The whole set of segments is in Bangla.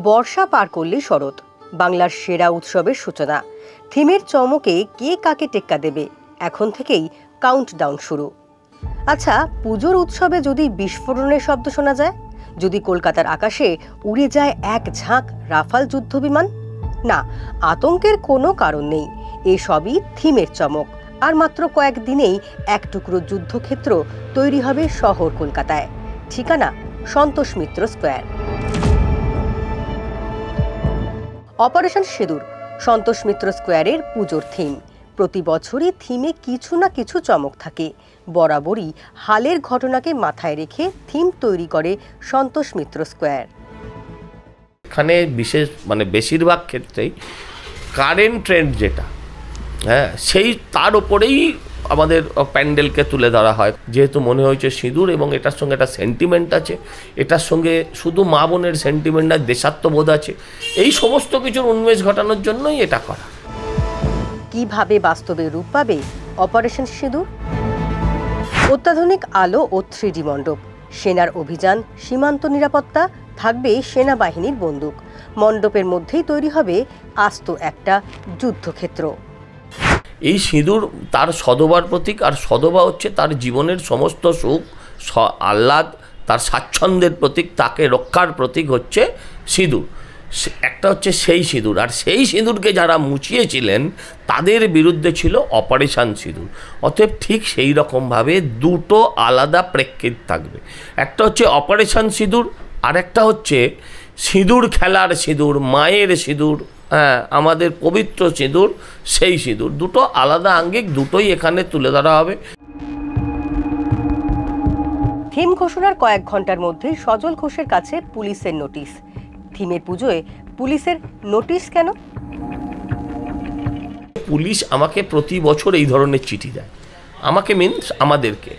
বর্ষা পার করলেই শরৎ, বাংলার সেরা উৎসবের সূচনা। থিমের চমকে কে কাকে টেক্কা দেবে, এখন থেকেই কাউন্টডাউন শুরু। আচ্ছা, পুজোর উৎসবে যদি বিস্ফোরণের শব্দ শোনা যায়, যদি কলকাতার আকাশে উড়ে যায় এক ঝাঁক রাফাল যুদ্ধবিমান, না, আতঙ্কের কোনো কারণ নেই। এসবই থিমের চমক। আর মাত্র কয়েকদিনেই এক টুকরো যুদ্ধক্ষেত্র তৈরি হবে শহর কলকাতায়। ঠিকানা সন্তোষ মিত্র স্কোয়ার। অপারেশন সিঁদুর সন্তোষ মিত্র স্কোয়ারের পুজোর থিম। প্রতি বছরই থিমে কিছু না কিছু চমক থাকে। বরাবরই হালের ঘটনাকে মাথায় রেখে থিম তৈরি করে সন্তোষ মিত্র স্কোয়ার। এখানে বিশেষ বেশিরভাগ ক্ষেত্রেই কারেন্ট ট্রেন্ড যেটা, সেই তার উপরেই আমাদের প্যান্ডেলকে তুলে ধরা হয়। যেহেতু মনে হয়েছে সিঁদুর এবং এটার সঙ্গে একটা সেন্টিমেন্ট আছে, এটার সঙ্গে শুধু মা বোনের সেন্টিমেন্ট না, দেশাত্মবোধ আছে, এই সমস্ত কিছুর উন্মেষ ঘটানোর জন্যই এটা করা। কিভাবে বাস্তবে রূপ পাবে অপারেশন সিঁদুর? অত্যাধুনিক আলো ও 3D মণ্ডপ, সেনার অভিযান, সীমান্ত নিরাপত্তা, থাকবে সেনাবাহিনীর বন্দুক। মণ্ডপের মধ্যেই তৈরি হবে আস্ত একটা যুদ্ধক্ষেত্র। এই সিঁদুর তার সদবার প্রতীক, আর সদবা হচ্ছে তার জীবনের সমস্ত সুখ আহ্লাদ, তার স্বাচ্ছন্দ্যের প্রতীক, তাকে রক্ষার প্রতীক হচ্ছে সিঁদুর। একটা হচ্ছে সেই সিঁদুর, আর সেই সিঁদুরকে যারা মুছিয়েছিলেন তাদের বিরুদ্ধে ছিল অপারেশন সিঁদুর। অতএব ঠিক সেই রকমভাবে দুটো আলাদা প্রেক্ষিত থাকবে। একটা হচ্ছে অপারেশন সিঁদুর, আর একটা হচ্ছে সিঁদুর খেলার সিঁদুর, মায়ের সিঁদুর, আমাদের পবিত্র সিঁদুর, সেই সিঁদুর। দুটো আলাদা আঙ্গিক, দুটোই এখানে তুলে ধরা হবে। থিম ঘোষণার কয়েক ঘন্টার মধ্যেই সজল ঘোষের কাছে পুলিশের নোটিশ। থিমের পুজোয় পুলিশের নোটিশ কেন? পুলিশ আমাকে প্রতি বছর এই ধরনের চিঠি দেয়, আমাকে মিনস আমাদেরকে।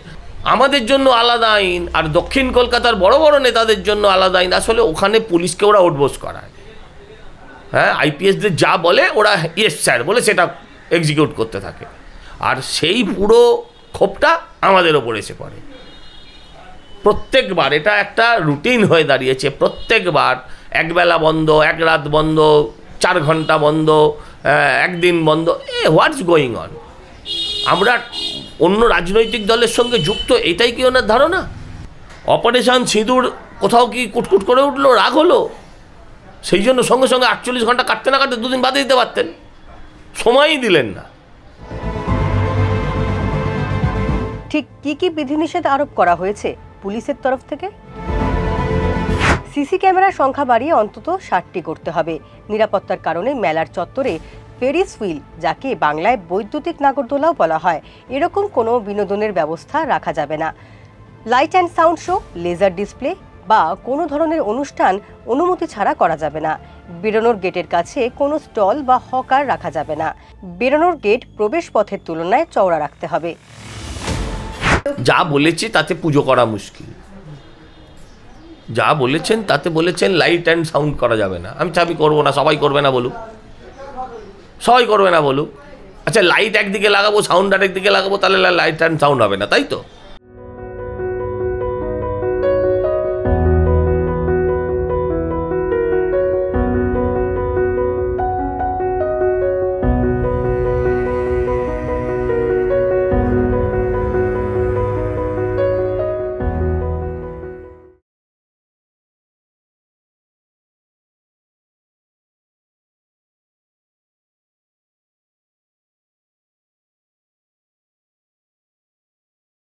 আমাদের জন্য আলাদা আইন, আর দক্ষিণ কলকাতার বড় বড় নেতাদের জন্য আলাদা আইন। আসলে ওখানে পুলিশকে ওরা ওঠবোস করায়, আইপিএসদের যা বলে ওরা ইয়েস স্যার বলে সেটা এক্সিকিউট করতে থাকে, আর সেই পুরো ক্ষোভটা আমাদের ওপর এসে পড়ে প্রত্যেকবার। এটা একটা রুটিন হয়ে দাঁড়িয়েছে, প্রত্যেকবার একবেলা বন্ধ, এক রাত বন্ধ, 4 ঘন্টা বন্ধ, একদিন বন্ধ। What's going on? আমরা অন্য রাজনৈতিক দলের সঙ্গে যুক্ত, এটাই কি ওনার ধারণা? অপারেশন সিঁদুর কোথাও কি কুটকুট করে উঠলো, রাগ হলো, সেই জন্য সঙ্গে সঙ্গে 48 ঘন্টা কাটতে না কাটতে 2 দিন বাদে দিতে পারতেন, সময়ই দিলেন না। ঠিক কি কি বিধিনিষেধ আরোপ করা হয়েছে পুলিশের তরফ থেকে? সিসি ক্যামেরার সংখ্যা বাড়িয়ে অন্তত 60টি করতে হবে। নিরাপত্তার কারণে মেলার চত্বরে ফেরিস হুইল, যাকে বাংলায় বৈদ্যুতিক নাগরদোলাও বলা হয়, এরকম কোনো বিনোদনের ব্যবস্থা রাখা যাবে না। Light and sound show, laser display বা কোনো ধরনের অনুষ্ঠান অনুমতি ছাড়া করা যাবে না। বেরোনোর গেটের কাছে কোনো স্টল বা হকার রাখা যাবে না। বেরোনোর গেট প্রবেশ পথের তুলনায় চওড়া রাখতে হবে। যা বলেছে তাতে পুজো করা মুশকিল। যা বলেছেন তাতে বলেছেন লাইট অ্যান্ড সাউন্ড করা যাবে না। আমি করবো না, সবাই করবে না বলুক, সবাই করবে না বলুক। আচ্ছা, লাইট একদিকে লাগাবো, সাউন্ড আরেকদিকে লাগাবো, তাহলে লাইট অ্যান্ড সাউন্ড হবে না, তাই তো?